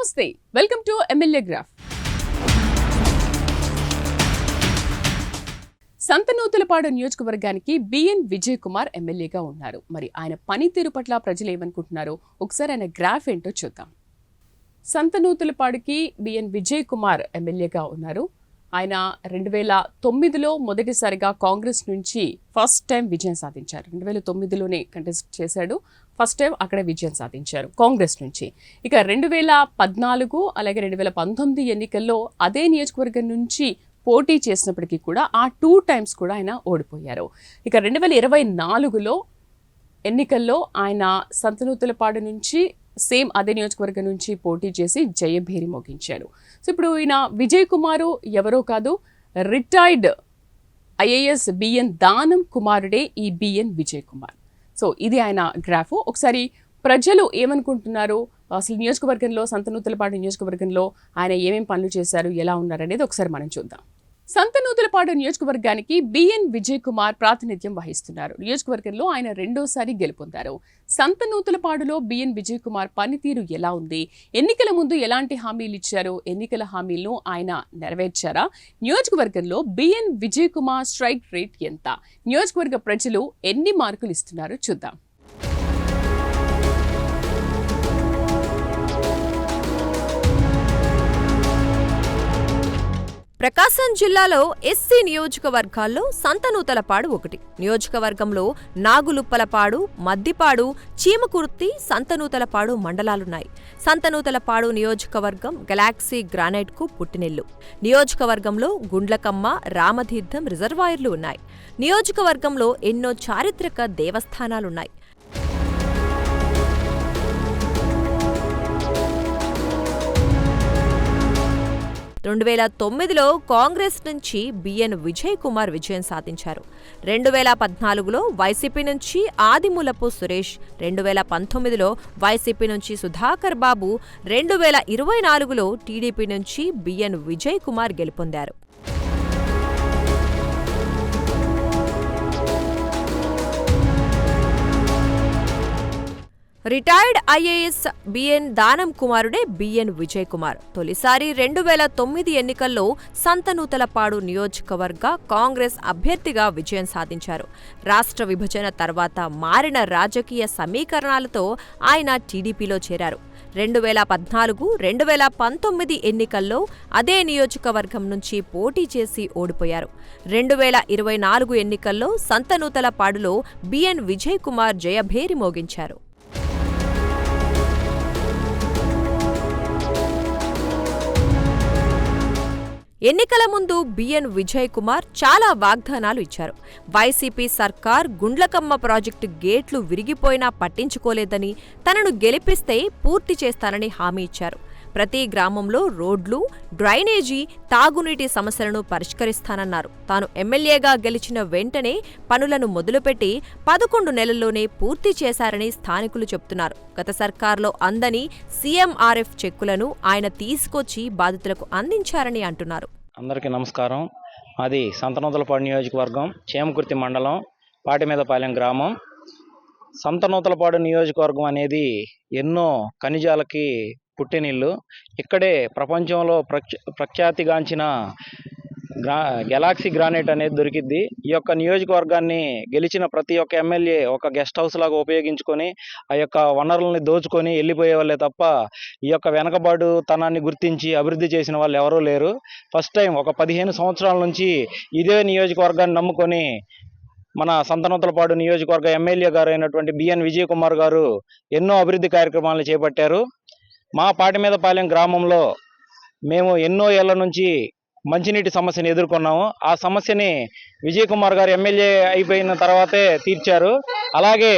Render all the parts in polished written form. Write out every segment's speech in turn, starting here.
నమస్తే, welcome to MLA graph. Santhanuthalapadu నియోజకవర్గానికి B N Vijay Kumar ఎమ్మెల్యేగా ఉన్నారు. మరి ఆయన పనితీరు పట్ల ప్రజలు ఏమనుకుంటున్నారో ఒకసారి ఆయన గ్రాఫ్ ఏంటో చూద్దాం. సంతనూతలపాడుకి బిఎన్ విజయ్ కుమార్ ఎమ్మెల్యేగా ఉన్నారు. ఆయన 2009లో మొదటిసారిగా కాంగ్రెస్ నుంచి ఫస్ట్ టైం విజయం సాధించారు. 2009లోనే కంటెస్ట్ చేశాడు. ఫస్ట్ టైం అక్కడ విజయం సాధించారు కాంగ్రెస్ నుంచి. ఇక 2014 అలాగే 2019 ఎన్నికల్లో అదే నియోజకవర్గం నుంచి పోటీ చేసినప్పటికీ కూడా ఆ 2 times కూడా ఆయన ఓడిపోయారు. ఇక 2024లో ఎన్నికల్లో ఆయన సంతనూతలపాడు నుంచి సేమ్ అదే నియోజకవర్గం నుంచి పోటీ చేసి జయభేరి మోగించాడు. సో ఇప్పుడు ఈయన విజయ్ కుమారు ఎవరో కాదు, రిటైర్డ్ ఐఏఎస్ బిఎన్ దానం కుమారుడే ఈ బిఎన్ విజయ్ కుమార్. సో ఇది ఆయన గ్రాఫ్. ఒకసారి ప్రజలు ఏమనుకుంటున్నారు, అసలు నియోజకవర్గంలో సంతనూతలపాడు నియోజకవర్గంలో ఆయన ఏమేం పనులు చేశారు, ఎలా ఉన్నారు అనేది ఒకసారి మనం చూద్దాం. సంతనూతలపాడు నియోజకవర్గానికి బిఎన్ విజయ్ కుమార్ ప్రాతినిధ్యం వహిస్తున్నారు. నియోజకవర్గంలో ఆయన 2వసారి గెలుపొందారు. సంతనూతలపాడులో బిఎన్ విజయ్ కుమార్ పనితీరు ఎలా ఉంది, ఎన్నికల ముందు ఎలాంటి హామీలు ఇచ్చారు, ఎన్నికల హామీలను ఆయన నెరవేర్చారా, నియోజకవర్గంలో BN Vijay Kumar strike rate ఎంత, నియోజకవర్గ ప్రజలు ఎన్ని మార్కులు ఇస్తున్నారో చూద్దాం. ప్రకాశం జిల్లాలో ఎస్సీ నియోజకవర్గాల్లో సంతనూతలపాడు ఒకటి. నియోజకవర్గంలో నాగులుప్పలపాడు, మద్దిపాడు, చీమకుర్తి, సంతనూతలపాడు మండలాలున్నాయి. సంతనూతలపాడు నియోజకవర్గం గెలాక్సీ గ్రానైట్కు పుట్టినిల్లు. నియోజకవర్గంలో గుండ్లకమ్మ, రామతీర్థం రిజర్వాయర్లు ఉన్నాయి. నియోజకవర్గంలో ఎన్నో చారిత్రక దేవస్థానాలున్నాయి. 2009లో కాంగ్రెస్ నుంచి బిఎన్ విజయ్ కుమార్ విజయం సాధించారు. 2014లో వైసీపీ నుంచి ఆదిమూలపు సురేష్, 2019లో వైసీపీ నుంచి సుధాకర్ బాబు, 2024లో టీడీపీ నుంచి బిఎన్ విజయ్ కుమార్ గెలుపొందారు. రిటైర్డ్ ఐఏఎస్ బిఎన్ దానం కుమారుడే బిఎన్ విజయ్ కుమార్. తొలిసారి 2009 ఎన్నికల్లో సంతనూతలపాడు నియోజకవర్గ కాంగ్రెస్ అభ్యర్థిగా విజయం సాధించారు. రాష్ట్ర విభజన తర్వాత మారిన రాజకీయ సమీకరణాలతో ఆయన టీడీపీలో చేరారు. 2014, 2019 ఎన్నికల్లో అదే నియోజకవర్గం నుంచి పోటీ చేసి ఓడిపోయారు. 2024 ఎన్నికల్లో సంతనూతలపాడులో బిఎన్ విజయ్ కుమార్ జయభేరి మోగించారు. ఎన్నికల ముందు బిఎన్ విజయ్ కుమార్ చాలా వాగ్దానాలు ఇచ్చారు. వైసీపీ సర్కార్ గుండ్లకమ్మ ప్రాజెక్టు గేట్లు విరిగిపోయినా పట్టించుకోలేదని, తనను గెలిపిస్తే పూర్తి చేస్తానని హామీ ఇచ్చారు. ప్రతి గ్రామంలో రోడ్లు, డ్రైనేజీ, తాగునీటి సమస్యలను పరిష్కరిస్తానన్నారు. తాను ఎమ్మెల్యేగా గెలిచిన వెంటనే పనులను మొదలుపెట్టి 11 నెలల్లోనే పూర్తి చేశారని స్థానికులు చెబుతున్నారు. గత సర్కార్లో అందని సీఎంఆర్ఎఫ్ చెక్కులను ఆయన తీసుకొచ్చి బాధితులకు అందించారని అంటున్నారు. అందరికీ నమస్కారం. అది సంతనూతలపాడు నియోజకవర్గం, చీమకుర్తి మండలం, పాటిమీదపాలెం గ్రామం. సంతనూతలపాడు నియోజకవర్గం అనేది ఎన్నో ఖనిజాలకి పుట్టినిల్లు. ఇక్కడే ప్రపంచంలో ప్రఖ్యాతిగాంచిన గెలాక్సీ గ్రానైట్ అనేది దొరికిద్ది. ఈ యొక్క నియోజకవర్గాన్ని గెలిచిన ప్రతి ఒక్క ఎమ్మెల్యే ఒక గెస్ట్ హౌస్ లాగా ఉపయోగించుకొని ఆ యొక్క వనరులని దోచుకొని వెళ్ళిపోయే వాళ్ళే తప్ప ఈ యొక్క వెనకబాటు తనాన్ని గుర్తించి అభివృద్ధి చేసిన వాళ్ళు ఎవరూ లేరు. ఫస్ట్ టైం ఒక 15 సంవత్సరాల నుంచి ఇదే నియోజకవర్గాన్ని నమ్ముకొని మన సంతనూతలపాడు నియోజకవర్గ ఎమ్మెల్యే గారు అయినటువంటి బిఎన్ విజయ్ కుమార్ గారు ఎన్నో అభివృద్ధి కార్యక్రమాలను చేపట్టారు. మా పాటిమీదపాలెం గ్రామంలో మేము ఎన్నో ఏళ్ల నుంచి మంచినీటి సమస్యను ఎదుర్కొన్నాము. ఆ సమస్యని విజయ్ కుమార్ గారు ఎమ్మెల్యే అయిపోయిన తర్వాతే తీర్చారు. అలాగే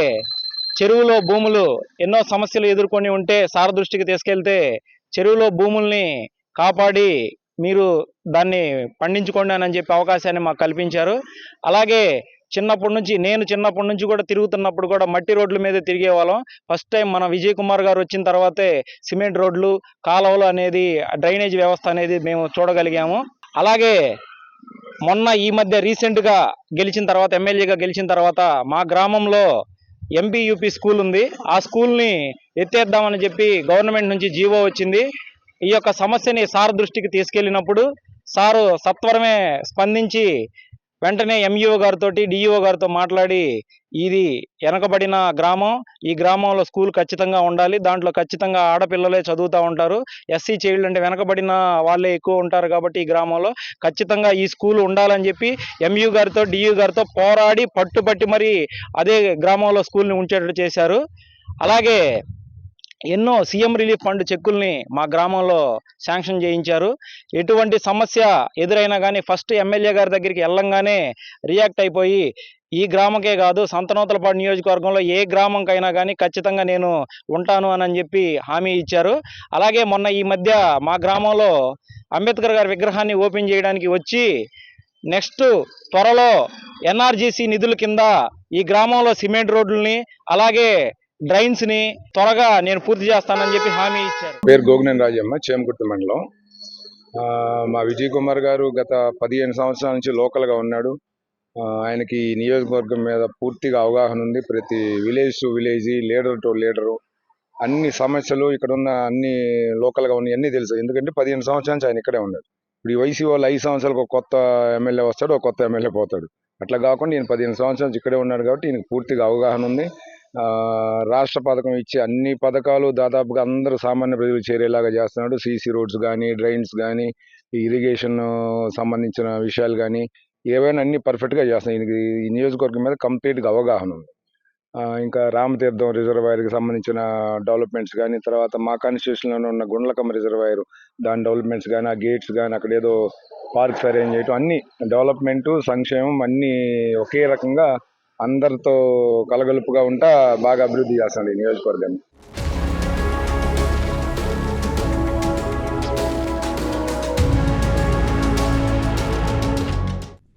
చెరువులో భూములు ఎన్నో సమస్యలు ఎదుర్కొని ఉంటే సార్ దృష్టికి తీసుకెళ్తే చెరువులో భూముల్ని కాపాడి మీరు దాన్ని పండించుకోండి అని చెప్పి అవకాశాన్ని మాకు కల్పించారు. అలాగే నేను చిన్నప్పటి నుంచి కూడా తిరుగుతున్నప్పుడు కూడా మట్టి రోడ్ల మీద తిరిగే వాళ్ళం. ఫస్ట్ టైం మన విజయ్ కుమార్ గారు వచ్చిన తర్వాతే సిమెంట్ రోడ్లు, కాలువలు అనేది, డ్రైనేజ్ వ్యవస్థ అనేది మేము చూడగలిగాము. అలాగే మొన్న ఈ మధ్య రీసెంట్గా గెలిచిన తర్వాత, ఎమ్మెల్యేగా గెలిచిన తర్వాత మా గ్రామంలో ఎంపీయూపీ స్కూల్ ఉంది. ఆ స్కూల్ని ఎత్తేద్దామని చెప్పి గవర్నమెంట్ నుంచి జీవో వచ్చింది. ఈ యొక్క సమస్యని సార్ దృష్టికి తీసుకెళ్ళినప్పుడు సారు సత్వరమే స్పందించి వెంటనే ఎంఈఓ గారితో డిఈఓ గారితో మాట్లాడి ఇది వెనకబడిన గ్రామం, ఈ గ్రామంలో స్కూల్ ఖచ్చితంగా ఉండాలి, దాంట్లో ఖచ్చితంగా ఆడపిల్లలే చదువుతూ ఉంటారు, ఎస్సీ చైల్డ్ అంటే వెనకబడిన వాళ్ళే ఎక్కువ ఉంటారు కాబట్టి ఈ గ్రామంలో ఖచ్చితంగా ఈ స్కూల్ ఉండాలని చెప్పి ఎంఈఓ గారితో డిఈఓ గారితో పోరాడి పట్టుబట్టి మరి అదే గ్రామంలో స్కూల్ని ఉంచేటట్టు చేశారు. అలాగే ఎన్నో సీఎం రిలీఫ్ ఫండ్ చెక్కుల్ని మా గ్రామంలో శాంక్షన్ చేయించారు. ఎటువంటి సమస్య ఎదురైనా కానీ ఫస్ట్ ఎమ్మెల్యే గారి దగ్గరికి వెళ్ళంగానే రియాక్ట్ అయిపోయి ఈ గ్రామంకే కాదు సంతనూతలపాడు నియోజకవర్గంలో ఏ గ్రామంకైనా కానీ ఖచ్చితంగా నేను ఉంటాను అని చెప్పి హామీ ఇచ్చారు. అలాగే మొన్న ఈ మధ్య మా గ్రామంలో అంబేద్కర్ గారి విగ్రహాన్ని ఓపెన్ చేయడానికి వచ్చి నెక్స్ట్ త్వరలో ఎన్ఆర్జీసీ నిధుల కింద ఈ గ్రామంలో సిమెంట్ రోడ్లని అలాగే డ్రైన్స్ ని త్వరగా నేను పూర్తి చేస్తానని చెప్పి హామీ ఇచ్చారు. పేరు గోగునేని రాజమ్మ, చేమకుర్తి మండలం. మా విజయ్ కుమార్ గారు గత 15 సంవత్సరాల నుంచి లోకల్గా ఉన్నాడు. ఆయనకి ఈ నియోజకవర్గం మీద పూర్తిగా అవగాహన ఉంది. ప్రతి village to village, leader to leader, అన్ని సమస్యలు ఇక్కడ ఉన్న అన్ని లోకల్గా ఉన్నాయి అన్నీ తెలుసు. ఎందుకంటే 15 సంవత్సరాల నుంచి ఆయన ఇక్కడే ఉన్నాడు. ఇప్పుడు ఈ వైసీ వాళ్ళు 5 సంవత్సరాలకు ఒక కొత్త ఎమ్మెల్యే వస్తాడు, ఒక కొత్త ఎమ్మెల్యే పోతాడు. అట్లా కాకుండా ఈయన 15 సంవత్సరాల నుంచి ఇక్కడే ఉన్నాడు కాబట్టి ఈయనకు పూర్తిగా అవగాహన ఉంది. రాష్ట్ర పథకం ఇచ్చే అన్ని పథకాలు దాదాపుగా అందరూ సామాన్య ప్రజలు చేరేలాగా చేస్తున్నాడు. సీసీ రోడ్స్ కానీ, డ్రైన్స్ కానీ, ఇరిగేషన్ సంబంధించిన విషయాలు కానీ ఏవైనా అన్ని పర్ఫెక్ట్గా చేస్తున్నాయి. ఈయనకి ఈ నియోజకవర్గం మీద కంప్లీట్గా అవగాహన ఉంది. ఇంకా రామతీర్థం రిజర్వాయర్కి సంబంధించిన డెవలప్మెంట్స్ కానీ, తర్వాత మా కాన్స్టిట్యూషన్లో ఉన్న గుండ్లకమ్మ రిజర్వాయర్ దాని డెవలప్మెంట్స్ కానీ, ఆ గేట్స్ కానీ, అక్కడ ఏదో పార్క్స్ అరేంజ్ చేయటం, అన్ని డెవలప్మెంటు సంక్షేమం అన్నీ ఒకే రకంగా అందరితో కలగలుపుగా ఉంటా బాగా అభివృద్ధి చేస్తుంది ఈ నియోజకవర్గాన్ని.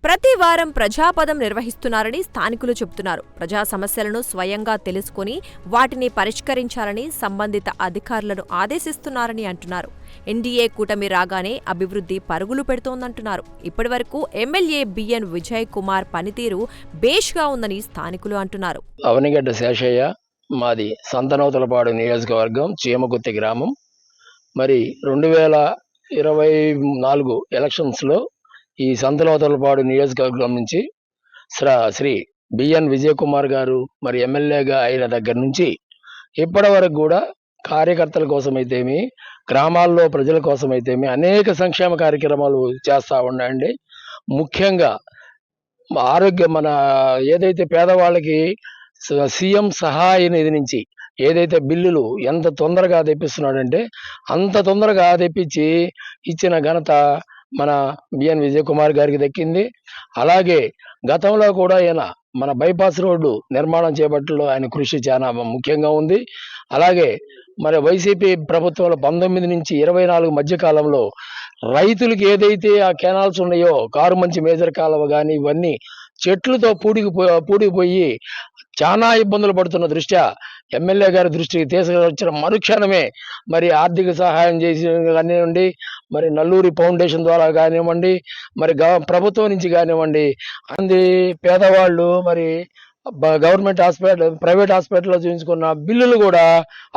ప్రతి వారం ప్రజాపదం నిర్వహిస్తున్నారని స్థానికులు చెబుతున్నారు. ప్రజా సమస్యలను స్వయంగా తెలుసుకుని వాటిని పరిష్కరించాలని సంబంధిత అధికారులను ఆదేశిస్తున్నారని అంటున్నారు. ఎన్డీఏ కూటమి రాగానే అభివృద్ధి పరుగులు పెడుతోందంటున్నారు. ఇప్పటివరకు ఎమ్మెల్యే బిఎన్ విజయ్ కుమార్ పనితీరు బేష్గా ఉందని స్థానికులు అంటున్నారు. అవనిగడ్డ శేషయ్య, మాది సంతనూతలపాడు నియోజకవర్గం, చీమకుర్తి గ్రామం. మరి 2024 ఎలక్షన్స్లో ఈ సంతనూతలపాడు నియోజకవర్గం నుంచి శ్రీ బిఎన్ విజయ్ కుమార్ గారు మరి ఎమ్మెల్యేగా అయిన దగ్గర నుంచి ఇప్పటి వరకు కూడా కార్యకర్తల కోసమైతేమి, గ్రామాల్లో ప్రజల కోసమైతేమి అనేక సంక్షేమ కార్యక్రమాలు చేస్తూ ఉన్నాయండి. ముఖ్యంగా మన ఏదైతే పేదవాళ్ళకి సీఎం సహాయ నిధి నుంచి ఏదైతే బిల్లులు ఎంత తొందరగా తెప్పిస్తున్నాడంటే అంత తొందరగా తెప్పించి ఇచ్చిన ఘనత మన బిఎన్ విజయ్ కుమార్ గారికి దక్కింది. అలాగే గతంలో కూడా ఆయన మన బైపాస్ రోడ్డు నిర్మాణం చేపట్టడంలో ఆయన కృషి చాలా ముఖ్యంగా ఉంది. అలాగే మరి వైసీపీ ప్రభుత్వంలో 19 నుంచి 24 మధ్య కాలంలో రైతులకు ఏదైతే ఆ కెనాల్స్ ఉన్నాయో, కారుమంచి మేజర్ కాలువ కానీ ఇవన్నీ చెట్లతో పూడిపోయి చాలా ఇబ్బందులు పడుతున్న దృష్ట్యా ఎమ్మెల్యే గారి దృష్టికి తీసుకొచ్చిన మరుక్షణమే మరి ఆర్థిక సహాయం చేసి కానివ్వండి, మరి నల్లూరి ఫౌండేషన్ ద్వారా కానివ్వండి, మరి ప్రభుత్వం నుంచి కానివ్వండి, అంది పేదవాళ్ళు మరి గవర్నమెంట్ హాస్పిటల్, ప్రైవేట్ హాస్పిటల్లో చూపించుకున్న బిల్లులు కూడా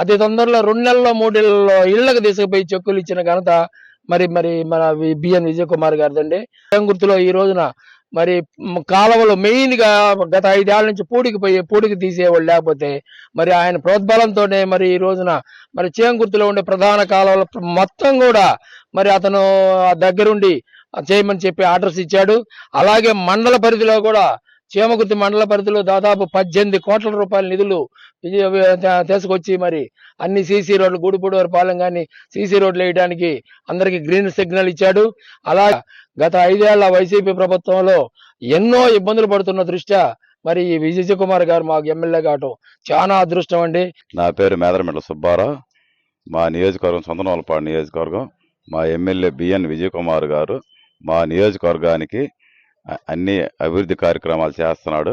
అతి తొందరలో 2 నెలల్లో 3 నెలల్లో ఇళ్లకు తీసుకుపోయి చెక్కులు ఇచ్చిన ఘనత మరి మన బిఎన్ విజయ్ కుమార్ గారిదండి. గుర్తులో ఈ రోజున మరి కాలువలు మెయిన్ గా గత 5 ఏళ్ల నుంచి పూడికి తీసేవాళ్ళు, లేకపోతే మరి ఆయన ప్రోద్బలంతోనే మరి ఈ రోజున మరి చేంగుర్తిలో ఉండే ప్రధాన కాలువలు మొత్తం కూడా మరి అతను దగ్గరుండి చేయమని చెప్పి ఆర్డర్స్ ఇచ్చాడు. అలాగే మండల పరిధిలో కూడా చేమకుర్తి మండల పరిధిలో దాదాపు 18 కోట్ల రూపాయల నిధులు తీసుకొచ్చి మరి అన్ని సీసీ రోడ్లు, గూడిపూడి పాలెం కానీ సీసీ రోడ్లు వేయడానికి అందరికి గ్రీన్ సిగ్నల్ ఇచ్చాడు. అలా గత 5 ఏళ్ల వైసీపీ ప్రభుత్వంలో ఎన్నో ఇబ్బందులు పడుతున్న దృష్ట్యా మరి ఈ విజయ్ కుమార్ గారు మాకు ఎమ్మెల్యే కావటం చాలా అదృష్టం అండి. నా పేరు మేదరమెట్ల సుబ్బారావు. మా నియోజకవర్గం సంతనూతలపాడు నియోజకవర్గం. మా ఎమ్మెల్యే బిఎన్ విజయ్ కుమార్ గారు మా నియోజకవర్గానికి అన్ని అభివృద్ధి కార్యక్రమాలు చేస్తున్నాడు.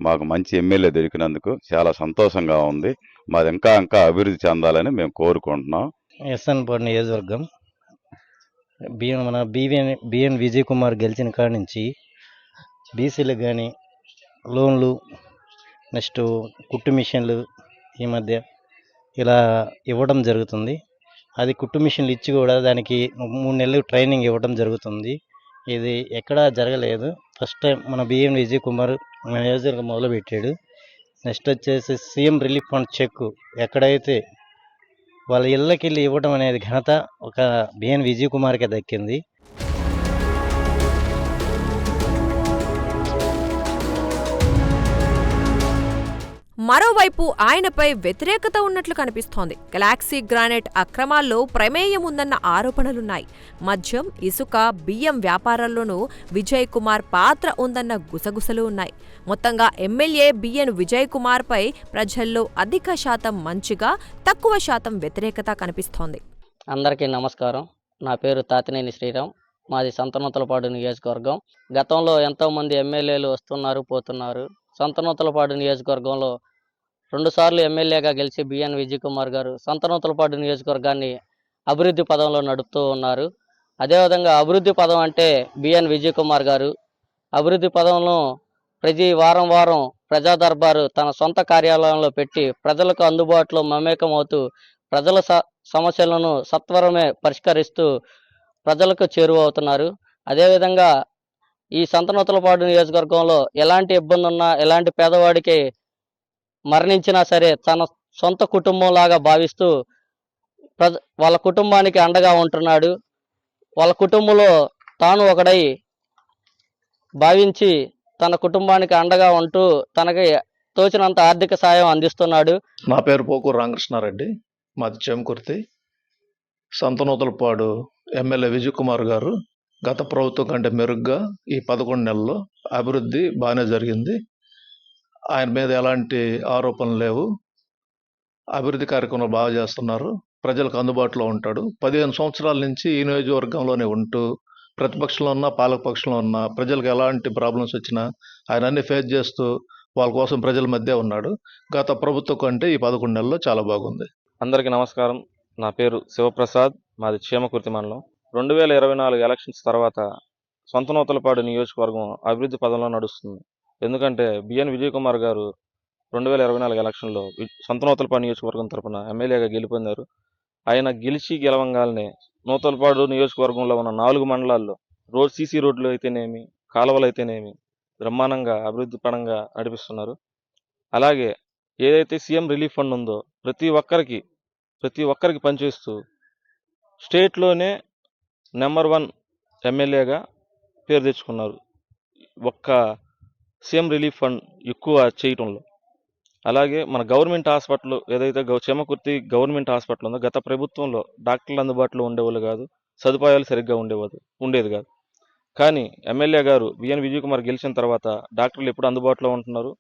మాకు మంచి ఎమ్మెల్యే దొరికినందుకు చాలా సంతోషంగా ఉంది. మాది ఇంకా అభివృద్ధి చెందాలని మేము కోరుకుంటున్నాం. ఎస్ఎన్పాడు నియోజకవర్గం మన బిఎన్ విజయ్ కుమార్ గెలిచిన కాడి నుంచి బీసీలకు కానీ లోన్లు, నెక్స్ట్ కుట్టు మిషన్లు ఈ మధ్య ఇలా ఇవ్వడం జరుగుతుంది. అది కుట్టు మిషన్లు ఇచ్చి కూడా దానికి 3 నెలలు ట్రైనింగ్ ఇవ్వడం జరుగుతుంది. ఇది ఎక్కడా జరగలేదు. ఫస్ట్ టైం మన బిఎన్ విజయ్ కుమార్ మన నియోజకవర్గం మొదలుపెట్టాడు. నెక్స్ట్ వచ్చేసి సీఎం రిలీఫ్ ఫండ్ చెక్ ఎక్కడైతే వాళ్ళ ఇళ్ళకెళ్ళి ఇవ్వడం అనేది ఘనత ఒక బిఎన్ విజయ్ కుమార్కే దక్కింది. మరోవైపు ఆయనపై వ్యతిరేకత ఉన్నట్లు కనిపిస్తోంది. గెలాక్సీ గ్రానైట్ అక్రమాల్లో ప్రమేయం ఉందన్న ఆరోపణలున్నాయి. మద్యం, ఇసుక, బియ్యం వ్యాపారాల్లోనూ విజయ్ కుమార్ పాత్ర ఉందన్న గుసగుసలు ఉన్నాయి. మొత్తంగా ఎమ్మెల్యే బిఎన్ విజయ్ కుమార్పై ప్రజల్లో అధిక శాతం మంచిగా, తక్కువ శాతం వ్యతిరేకత కనిపిస్తోంది. అందరికీ నమస్కారం. నా పేరు తాతినేని శ్రీరామ్. మాది సంతనూతలపాడు నియోజకవర్గం. గతంలో ఎంతోమంది ఎమ్మెల్యేలు వస్తున్నారు, పోతున్నారు. సంతనూతలపాడు నియోజకవర్గంలో 2 సార్లు ఎమ్మెల్యేగా గెలిచి బిఎన్ విజయ్ కుమార్ గారు సంతనూతలపాడు నియోజకవర్గాన్ని అభివృద్ధి పదంలో నడుపుతూ ఉన్నారు. అదేవిధంగా అభివృద్ధి పదం అంటే బిఎన్ విజయ్ కుమార్ గారు అభివృద్ధి పదంలో ప్రతి వారం ప్రజా దర్బారు తన సొంత కార్యాలయంలో పెట్టి ప్రజలకు అందుబాటులో మమేకమవుతూ ప్రజల సమస్యలను సత్వరమే పరిష్కరిస్తూ ప్రజలకు చేరువవుతున్నారు. అదేవిధంగా ఈ సంతనూతలపాడు నియోజకవర్గంలో ఎలాంటి ఇబ్బంది ఉన్నా, ఎలాంటి పేదవాడికి మరణించినా సరే తన సొంత కుటుంబంలాగా భావిస్తూ వాళ్ళ కుటుంబానికి అండగా ఉంటున్నాడు. వాళ్ళ కుటుంబంలో తాను ఒకడై భావించి తన కుటుంబానికి అండగా ఉంటూ తనకి తోచినంత ఆర్థిక సాయం అందిస్తున్నాడు. నా పేరు పోకూరు రామకృష్ణారెడ్డి, మాది చేమకుర్తి. సంతనూతలపాడు ఎమ్మెల్యే విజయ్ కుమార్ గారు గత ప్రభుత్వం కంటే మెరుగ్గా ఈ 11 నెలల్లో అభివృద్ధి బాగానే జరిగింది. ఆయన మీద ఎలాంటి ఆరోపణలు లేవు. అభివృద్ధి కార్యక్రమాలు బాగా చేస్తున్నారు. ప్రజలకు అందుబాటులో ఉంటాడు. 15 సంవత్సరాల నుంచి ఈ నియోజకవర్గంలోనే ఉంటూ ప్రతిపక్షంలో ఉన్న, పాలకపక్షంలో ఉన్న ప్రజలకు ఎలాంటి ప్రాబ్లమ్స్ వచ్చినా ఆయన అన్ని ఫేస్ చేస్తూ వాళ్ళ కోసం ప్రజల మధ్య ఉన్నాడు. గత ప్రభుత్వం కంటే ఈ 11 నెలల్లో చాలా బాగుంది. అందరికీ నమస్కారం. నా పేరు శివప్రసాద్, మాది చీమకుర్తి మండలం. 2024 ఎలక్షన్స్ తర్వాత సంతనూతలపాడు నియోజకవర్గం అభివృద్ధి పదంలో నడుస్తుంది. ఎందుకంటే బిఎన్ విజయ్ కుమార్ గారు 2024 ఎలక్షన్లో సంతనూతలపాడు నియోజకవర్గం తరఫున ఎమ్మెల్యేగా గెలుపొందారు. ఆయన గెలవంగానే నూతలపాడు నియోజకవర్గంలో ఉన్న 4 మండలాల్లో సీసీ రోడ్లు అయితేనేమి, కాలువలు అయితేనేమి బ్రహ్మాండంగా అభివృద్ధి పరంగా నడిపిస్తున్నారు. అలాగే ఏదైతే సీఎం రిలీఫ్ ఫండ్ ఉందో ప్రతి ఒక్కరికి పనిచేస్తూ స్టేట్లోనే నెంబర్ 1 ఎమ్మెల్యేగా పేరు తెచ్చుకున్నారు ఒక్క సీఎం రిలీఫ్ ఫండ్ ఎక్కువ చేయటంలో. అలాగే మన గవర్నమెంట్ హాస్పిటల్ ఏదైతే చేమకుర్తి గవర్నమెంట్ హాస్పిటల్ ఉందో గత ప్రభుత్వంలో డాక్టర్లు అందుబాటులో ఉండేవాళ్ళు కాదు, సదుపాయాలు సరిగ్గా ఉండేది కాదు. కానీ ఎమ్మెల్యే గారు బిఎన్ విజయ్ కుమార్ గెలిచిన తర్వాత డాక్టర్లు ఎప్పుడు అందుబాటులో ఉంటున్నారు.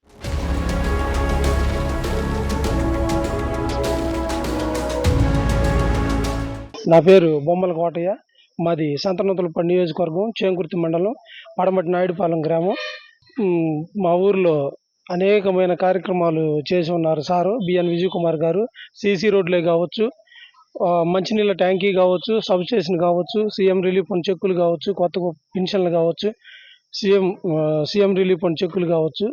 నా పేరు బొమ్మల కోటయ్య, మాది సంతనూతలపాడు నియోజకవర్గం, చేమకుర్తి మండలం, పడమటి నాయుడుపాలెం గ్రామం. మా ఊర్లో అనేకమైన కార్యక్రమాలు చేసి ఉన్నారు సారు బిఎన్ విజయ్ కుమార్ గారు. సీసీ రోడ్లే కావచ్చు, మంచినీళ్ళ ట్యాంకీ కావచ్చు, సబ్ స్టేషన్ కావచ్చు, సీఎం రిలీఫ్ ఫండ్ చెక్కులు కావచ్చు, కొత్త పెన్షన్లు కావచ్చు, సీఎం రిలీఫ్ ఫండ్ చెక్కులు కావచ్చు,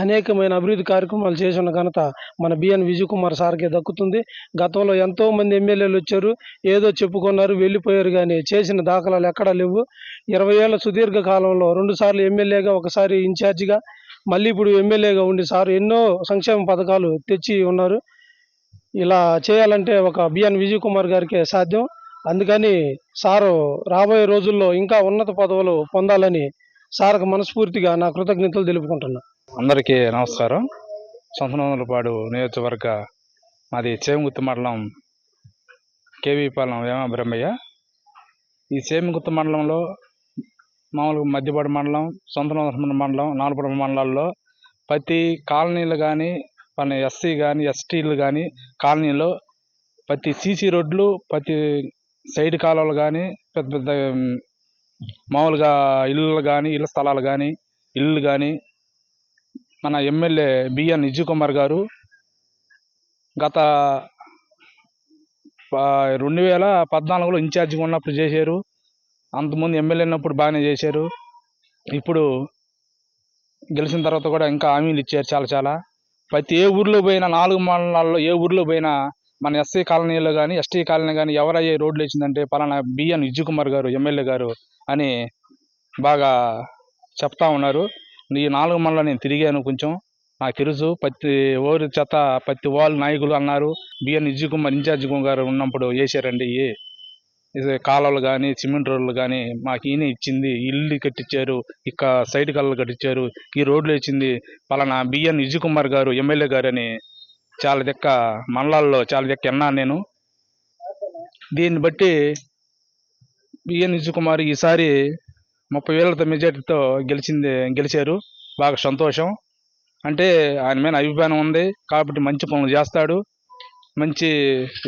అనేకమైన అభివృద్ధి కార్యక్రమాలు చేసి ఉన్న ఘనత మన బిఎన్ విజయ్ కుమార్ సార్కే దక్కుతుంది. గతంలో ఎంతోమంది ఎమ్మెల్యేలు వచ్చారు, ఏదో చెప్పుకున్నారు, వెళ్ళిపోయారు, కానీ చేసిన దాఖలాలు ఎక్కడా లేవు. 20 ఏళ్ల సుదీర్ఘ కాలంలో 2 సార్లు ఎమ్మెల్యేగా, ఒకసారి ఇన్ఛార్జిగా, మళ్ళీ ఇప్పుడు ఎమ్మెల్యేగా ఉండి సార్ ఎన్నో సంక్షేమ పథకాలు తెచ్చి ఉన్నారు. ఇలా చేయాలంటే ఒక బిఎన్ విజయ్ కుమార్ గారికే సాధ్యం. అందుకని సారు రాబోయే రోజుల్లో ఇంకా ఉన్నత పదవులు పొందాలని సార్కు మనస్ఫూర్తిగా నా కృతజ్ఞతలు తెలుపుకుంటున్నా. అందరికీ నమస్కారం. సంతనూతలపాడు నియోజకవర్గ మాది చేమకుర్తి మండలం, కేవీపాలెం వేమ బ్రహ్మయ్య. ఈ చేమకుర్తి మండలంలో మామూలుగా మధ్యపాడు మండలం, సంతనూతలపాడు మండలం, నాలుపురం మండలాల్లో ప్రతి కాలనీలు కానీ, మన ఎస్సీ కానీ, ఎస్టీలు కానీ కాలనీలో ప్రతి సీసీ రోడ్లు, ప్రతి సైడ్ కాలువలు కానీ, పెద్ద పెద్ద మామూలుగా ఇళ్ళు కానీ, ఇళ్ళ స్థలాలు కానీ, ఇళ్ళు కానీ మన ఎమ్మెల్యే బిఎన్ విజయ్ కుమార్ గారు గత 2014లో ఇన్ఛార్జిగా ఉన్నప్పుడు చేశారు. అంతకుముందు ఎమ్మెల్యే ఉన్నప్పుడు బాగానే చేశారు. ఇప్పుడు గెలిచిన తర్వాత కూడా ఇంకా హామీలు ఇచ్చారు చాలా. ప్రతి ఏ ఊర్లో పోయినా, 4 మండలాల్లో ఏ ఊర్లో పోయినా మన ఎస్సీ కాలనీలో కానీ ఎస్టీ కాలనీ కానీ ఎవరయ్యే రోడ్లు వేసిందంటే పలానా బిఎన్ విజయ్ కుమార్ గారు ఎమ్మెల్యే గారు అని బాగా చెప్తా ఉన్నారు. ఈ 4 మండలం నేను తిరిగాను, కొంచెం నాకు తెలుసు. ప్రతి ఊరి చేత ప్రతి వాళ్ళు నాయకులు అన్నారు బిఎన్ విజయ్ కుమార్ ఇన్ఛార్జి గారు ఉన్నప్పుడు వేసారండి ఇది కాలువలు కానీ సిమెంట్ రోడ్లు కానీ మాకు ఈయన ఇచ్చింది, ఇల్లు కట్టించారు, ఇక సైడ్ కళ్ళు కట్టించారు, ఈ రోడ్లు వేసింది పలానా బిఎన్ విజయ్ కుమార్ గారు ఎమ్మెల్యే గారు అని చాలా దిక్క మండలాల్లో చాలా దిక్క విన్నాను నేను. దీన్ని బట్టి బిఎన్ విజయ్ కుమార్ ఈసారి 30,000 మెజార్టీతో గెలిచారు. బాగా సంతోషం. అంటే ఆయన మీద అభిప్రాయం ఉంది కాబట్టి మంచి పనులు చేస్తాడు. మంచి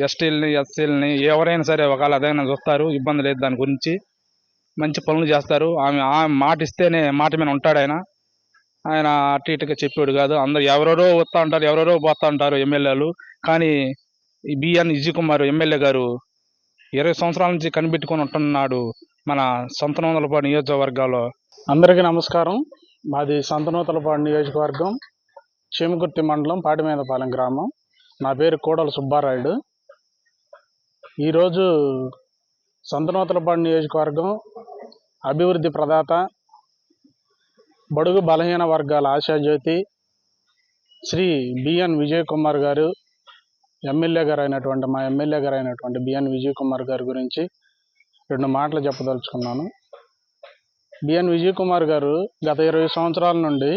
ఎస్టీలని ఎస్సీలని ఎవరైనా సరే ఒకవేళ అదైనా చూస్తారు, ఇబ్బంది లేదు దాని గురించి. మంచి పనులు చేస్తారు. ఆమె మాట ఇస్తేనే మాట మీద ఉంటాడు ఆయన. ఆయన అటు ఇటుగా చెప్పాడు కాదు. అందరు ఎవరెవరో వస్తూ ఉంటారు, ఎవరెవరో పోతూ ఉంటారు ఎమ్మెల్యేలు. కానీ ఈ బిఎన్ విజయ్ కుమార్ ఎమ్మెల్యే గారు 20 సంవత్సరాల నుంచి కనిపెట్టుకొని ఉంటున్నాడు మన సంతనూతలపాడు నియోజకవర్గాల్లో. అందరికీ నమస్కారం. మాది సంతనూతలపాడు నియోజకవర్గం, చీమకుర్తి మండలం, పాటిమీదపాలెం గ్రామం. నా పేరు కోడల సుబ్బారాయుడు. ఈరోజు సంతనూతలపాడు నియోజకవర్గం అభివృద్ధి ప్రదాత, బడుగు బలహీన వర్గాల ఆశాజ్యోతి శ్రీ బిఎన్ విజయ్ కుమార్ గారు మా ఎమ్మెల్యే గారు అయినటువంటి బిఎన్ విజయ్ కుమార్ గారి గురించి 2 మాటలు చెప్పదలుచుకున్నాను. బిఎన్ విజయ్ కుమార్ గారు గత 20 సంవత్సరాల నుండి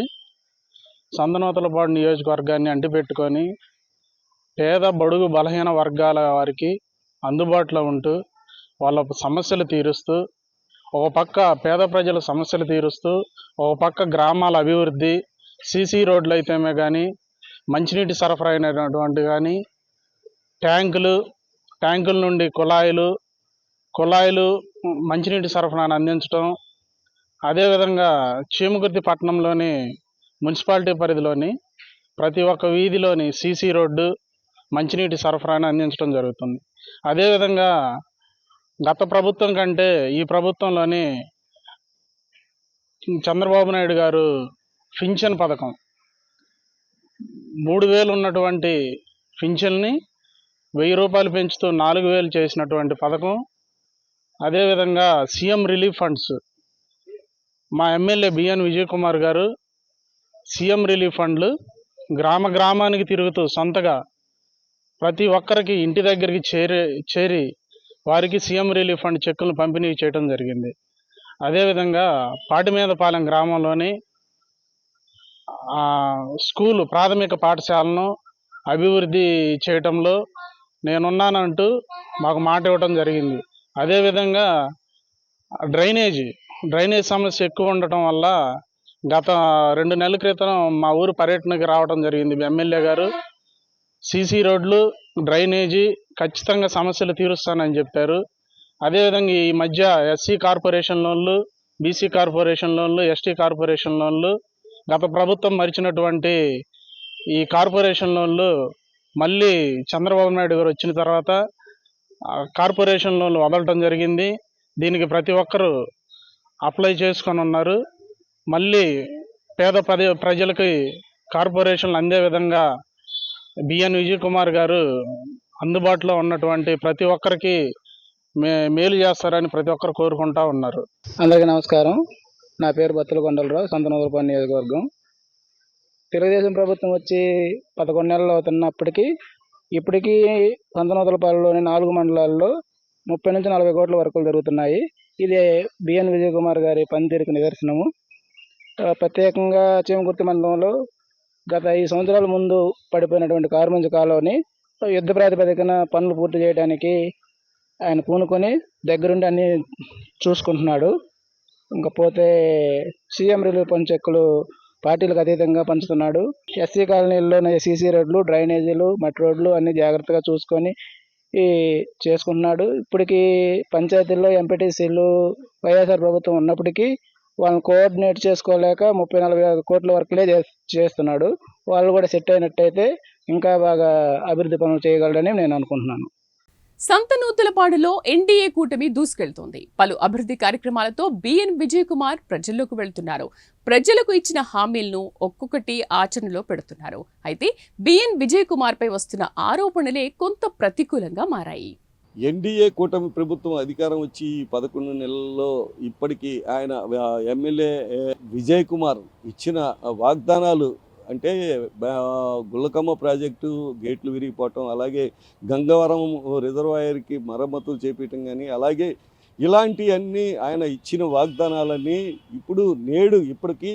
సంతనూతలపాడు నియోజకవర్గాన్ని అంటిపెట్టుకొని పేద బడుగు బలహీన వర్గాల వారికి అందుబాటులో ఉంటూ వాళ్ళ సమస్యలు తీరుస్తూ, ఒక పక్క పేద ప్రజల సమస్యలు తీరుస్తూ, ఒక పక్క గ్రామాల అభివృద్ధి, సీసీ రోడ్లు అయితేమే కానీ, మంచినీటి సరఫరా అయినటువంటి కానీ, ట్యాంకుల నుండి కుళాయిలు మంచినీటి సరఫరాను అందించడం. అదేవిధంగా చీమకుర్తి పట్టణంలోని మున్సిపాలిటీ పరిధిలోని ప్రతి ఒక్క వీధిలోని సీసీ రోడ్డు, మంచినీటి సరఫరాను అందించడం జరుగుతుంది. అదేవిధంగా గత ప్రభుత్వం కంటే ఈ ప్రభుత్వంలోని చంద్రబాబు నాయుడు గారు పింఛన్ పథకం 3,000 ఉన్నటువంటి పింఛన్ని 1,000 రూపాయలు పెంచుతూ 4,000 చేసినటువంటి పథకం. అదేవిధంగా సీఎం రిలీఫ్ ఫండ్స్, మా ఎమ్మెల్యే బిఎన్ విజయ్ కుమార్ గారు సీఎం రిలీఫ్ ఫండ్లు గ్రామానికి తిరుగుతూ సొంతగా ప్రతి ఒక్కరికి ఇంటి దగ్గరికి చేరి వారికి సీఎం రిలీఫ్ ఫండ్ చెక్కులను పంపిణీ చేయడం జరిగింది. అదేవిధంగా పాటిమీదపాలెం గ్రామంలోని ప్రాథమిక పాఠశాలను అభివృద్ధి చేయటంలో నేనున్నానంటూ మాకు మాట ఇవ్వటం జరిగింది. అదేవిధంగా డ్రైనేజ్ సమస్య ఎక్కువ ఉండటం వల్ల గత 2 నెలల క్రితం మా ఊరు పర్యటనకి రావడం జరిగింది ఎమ్మెల్యే గారు. సీసీ రోడ్లు, డ్రైనేజీ ఖచ్చితంగా సమస్యలు తీరుస్తానని చెప్పారు. అదేవిధంగా ఈ మధ్య ఎస్సీ కార్పొరేషన్ లోన్లు, బీసీ కార్పొరేషన్ లోన్లు, ఎస్టీ కార్పొరేషన్ లోన్లు, గత ప్రభుత్వం మరిచినటువంటి ఈ కార్పొరేషన్ లోన్లు మళ్ళీ చంద్రబాబు నాయుడు గారు వచ్చిన తర్వాత కార్పొరేషన్ లోన్లు వదలటం జరిగింది. దీనికి ప్రతి ఒక్కరూ అప్లై చేసుకొని ఉన్నారు. మళ్ళీ పేద ప్రజలకి కార్పొరేషన్లు అందే విధంగా బిఎన్ విజయ్ కుమార్ గారు అందుబాటులో ఉన్నటువంటి ప్రతి ఒక్కరికి మేలు చేస్తారని ప్రతి ఒక్కరు కోరుకుంటా ఉన్నారు. అందరికీ నమస్కారం. నా పేరు బత్తుల కొండలరావు, సంతనూతలపాడు నియోజకవర్గం. తెలుగుదేశం ప్రభుత్వం వచ్చి 11 నెలలు అవుతున్నప్పటికీ ఇప్పటికీ సంతనూతలపాడులోని 4 మండలాల్లో 30 నుంచి 40 కోట్ల వర్కులు జరుగుతున్నాయి. ఇది బిఎన్ విజయ్ కుమార్ గారి పనితీరుకు నిదర్శనము. ప్రత్యేకంగా చీమకుర్తి మండలంలో గత 5 సంవత్సరాల ముందు పడిపోయినటువంటి కారుమంచి కాలువని యుద్ధ ప్రాతిపదికన పనులు పూర్తి చేయడానికి ఆయన పూనుకొని దగ్గరుండి అన్ని చూసుకుంటున్నాడు. ఇంకపోతే సీఎం రిలీఫ్ ఫండ్ చెక్కులు పార్టీలకు అతీతంగా పంచుతున్నాడు. ఎస్సీ కాలనీల్లో సీసీ రోడ్లు, డ్రైనేజీలు, మట్టి రోడ్లు అన్ని జాగ్రత్తగా చూసుకొని చేసుకుంటున్నాడు. ఇప్పటికీ పంచాయతీల్లో ఎంపీటీసీలు వైఎస్ఆర్ ప్రభుత్వం ఉన్నప్పటికీ వాళ్ళని కోఆర్డినేట్ చేసుకోలేక 30-40 కోట్ల వర్కులే చేస్తున్నాడు. వాళ్ళు కూడా సెట్ అయినట్టయితే ఇంకా బాగా అభివృద్ధి పనులు చేయగలరని నేను అనుకుంటున్నాను. సంతనూతలపాడులో ఎన్డీఏ కూటమి దూసుకెళ్తోంది. పలు అభివృద్ధి కార్యక్రమాలతో బిఎన్ విజయ్ కుమార్ ప్రజల్లోకి వెళ్తున్నారు. ప్రజలకు ఇచ్చిన హామీలను ఒక్కొక్కటి ఆచరణలో పెడుతున్నారు. అయితే బిఎన్ విజయ్ కుమార్ పై వస్తున్న ఆరోపణలే కొంత ప్రతికూలంగా మారాయి. ఎన్డీఏ కూటమి ప్రభుత్వం అధికారం వచ్చి 11 నెలల్లో ఇప్పటికీ ఆయన ఎమ్మెల్యే విజయ్ కుమార్ ఇచ్చిన వాగ్దానాలు అంటే గుల్లకమ్మ ప్రాజెక్టు గేట్లు విరిగిపోవటం, అలాగే గంగవరం రిజర్వాయర్కి మరమ్మతులు చేపట్టడం కానీ, అలాగే ఇలాంటివన్నీ ఆయన ఇచ్చిన వాగ్దానాలన్నీ ఇప్పటికీ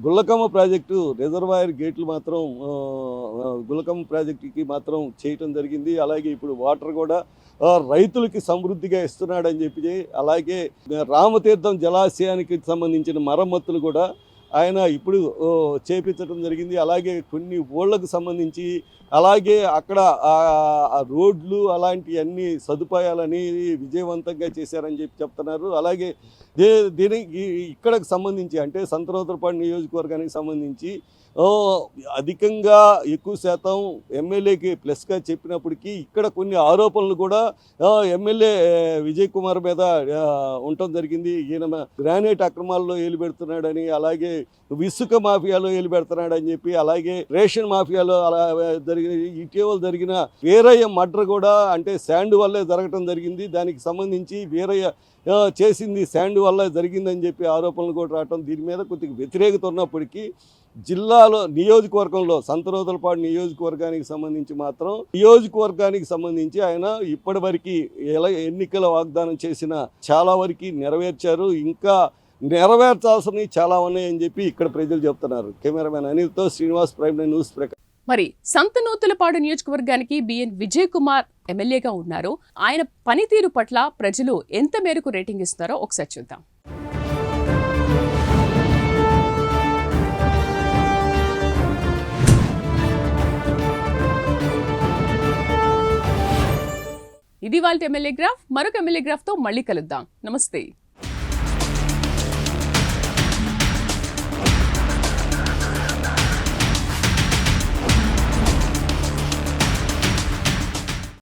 గుల్లకమ్మ ప్రాజెక్టు రిజర్వాయర్ గేట్లు మాత్రం గుల్లకమ్మ ప్రాజెక్టుకి మాత్రం చేయటం జరిగింది. అలాగే ఇప్పుడు వాటర్ కూడా రైతులకి సమృద్ధిగా ఇస్తున్నాడని చెప్పి, అలాగే రామతీర్థం జలాశయానికి సంబంధించిన మరమ్మతులు కూడా ఆయన ఇప్పుడు చేపించడం జరిగింది. అలాగే కొన్ని ఊళ్ళకు సంబంధించి, అలాగే అక్కడ రోడ్లు అలాంటివన్నీ సదుపాయాలని విజయవంతంగా చేశారని చెప్తున్నారు. అలాగే దీనికి ఇక్కడికి సంబంధించి అంటే సంతనూతలపాడు నియోజకవర్గానికి సంబంధించి అధికంగా ఎక్కువ శాతం ఎమ్మెల్యేకి ప్లస్గా చెప్పినప్పటికీ ఇక్కడ కొన్ని ఆరోపణలు కూడా ఎమ్మెల్యే విజయ్ కుమార్ మీద ఉండటం జరిగింది. ఈయన గ్రానైట్ అక్రమాల్లో ఏలు పెడుతున్నాడని, అలాగే ఇసుక మాఫియాలో ఏలు పెడుతున్నాడని చెప్పి, అలాగే రేషన్ మాఫియాలో ఇటీవల జరిగిన వీరయ్య మర్డర్ కూడా అంటే శాండ్ వల్లే జరగటం జరిగింది. దానికి సంబంధించి వీరయ్య చేసింది శాండ్ వల్ల జరిగిందని చెప్పి ఆరోపణలు కూడా రావటం, దీని మీద కొద్దిగా వ్యతిరేకత ఉన్నప్పటికీ జిల్లాలో నియోజకవర్గంలో సంతనూతలపాడు నియోజకవర్గానికి సంబంధించి ఆయన ఇప్పటివరకు ఎన్నికల వాగ్దానం చేసిన చాలా వరకు నెరవేర్చారు. ఇంకా నెరవేర్చాల్సినవి చాలా ఉన్నాయని చెప్పి ఇక్కడ ప్రజలు చెప్తున్నారు. కెమెరామెన్ అనిల్తో Srinivas, prime nine news Prakasam. మరి సంతనూతలపాడు నియోజకవర్గానికి బిఎన్ విజయ్ కుమార్ ఎమ్మెల్యేగా ఉన్నారు. ఆయన పనితీరు పట్ల ప్రజలు ఎంత మేరకు రేటింగ్ ఇస్తున్నారో ఒకసారి చూద్దాం. ఇది వాళ్ళ ఎమ్మెల్యే గ్రాఫ్. మరొక ఎమ్మెల్యే గ్రాఫ్తో మళ్ళీ కలుద్దాం. నమస్తే.